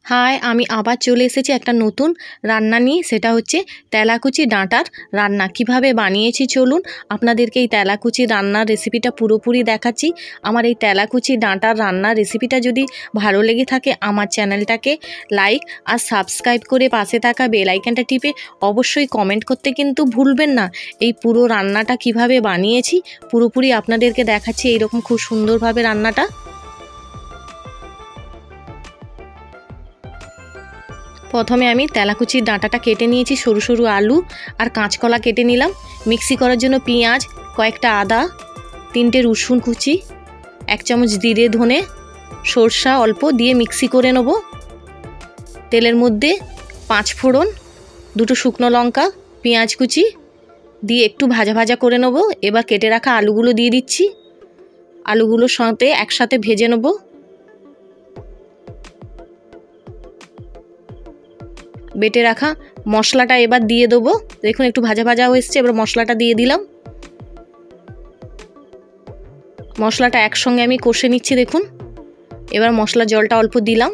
High, আমি আবার চলে এসেছি একটা নতুন রান্না নিয়ে। সেটা হচ্ছে তেলাকুচি ডাঁটার রান্না। কিভাবে বানিয়েছি চলুন আপনাদেরকে এই তেলাকুচি রান্নার রেসিপিটা পুরোপুরি দেখাচ্ছি। আমার এই তেলাকুচি ডাঁটার রান্নার রেসিপিটা যদি ভালো লেগে থাকে আমার চ্যানেলটাকে লাইক আর সাবস্ক্রাইব করে পাশে থাকা বেল আইকনটা টিপে অবশ্যই কমেন্ট করতে কিন্তু ভুলবেন না। এই পুরো রান্নাটা কিভাবে বানিয়েছি পুরোপুরি আপনাদেরকে দেখাচ্ছি এইরকম খুব সুন্দরভাবে রান্নাটা। প্রথমে আমি তেলাকুচির ডাঁটাটা কেটে নিয়েছি, সরু সরু আলু আর কাঁচকলা কেটে নিলাম। মিক্সি করার জন্য পেঁয়াজ, কয়েকটা আদা, 3টে রসুন কুচি, 1 চামচ জিরে ধনে সরষা অল্প দিয়ে মিক্সি করে নেব। তেলের মধ্যে 5 ফোড়ন, 2টো শুকনো লঙ্কা, পেঁয়াজ কুচি দিয়ে একটু ভাজা ভাজা করে নেব। এবার কেটে রাখা আলুগুলো দিয়ে দিচ্ছি। আলুগুলোর সাথে একসাথে ভেজে নেব। বেটে রাখা মশলাটা এবার দিয়ে দেবো। দেখুন একটু ভাজা ভাজা হয়েছে, এবার মশলাটা দিয়ে দিলাম। মশলাটা একসঙ্গে আমি কষে নিচ্ছি। দেখুন এবার মশলার জলটা অল্প দিলাম,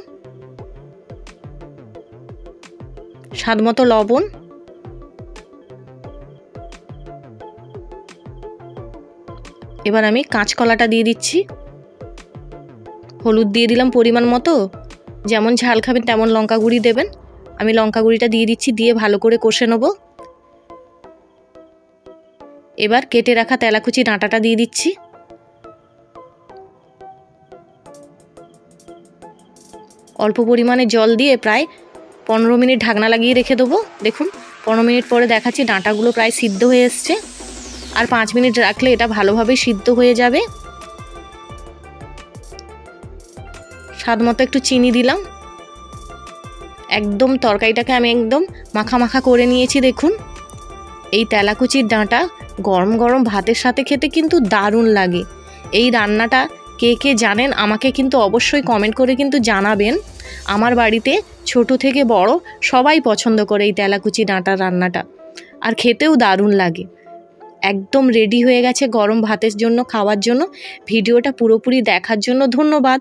স্বাদ মতো লবণ, এবার আমি কাঁচকলাটা দিয়ে দিচ্ছি। হলুদ দিয়ে দিলাম পরিমাণ মতো, যেমন ঝাল খাবেন তেমন লঙ্কা গুঁড়ি দেবেন। আমি লঙ্কা গুঁড়িটা দিয়ে দিচ্ছি, দিয়ে ভালো করে কষে নেব। এবার কেটে রাখা তেলাকুচি ডাঁটাটা দিয়ে দিচ্ছি। অল্প পরিমাণে জল দিয়ে প্রায় 15 মিনিট ঢাকনা লাগিয়ে রেখে দেবো। দেখুন 15 মিনিট পরে দেখাচ্ছি ডাঁটাগুলো প্রায় সিদ্ধ হয়ে এসছে। আর 5 মিনিট রাখলে এটা ভালোভাবে সিদ্ধ হয়ে যাবে। স্বাদ মতো একটু চিনি দিলাম। একদম তরকারিটাকে আমি একদম মাখা মাখা করে নিয়েছি। দেখুন এই তেলাকুচির ডাঁটা গরম গরম ভাতের সাথে খেতে কিন্তু দারুণ লাগে। এই রান্নাটা কে কে জানেন আমাকে কিন্তু অবশ্যই কমেন্ট করে কিন্তু জানাবেন। আমার বাড়িতে ছোট থেকে বড় সবাই পছন্দ করে এই তেলাকুচি ডাঁটার রান্নাটা, আর খেতেও দারুণ লাগে। একদম রেডি হয়ে গেছে গরম ভাতের জন্য, খাওয়ার জন্য। ভিডিওটা পুরোপুরি দেখার জন্য ধন্যবাদ।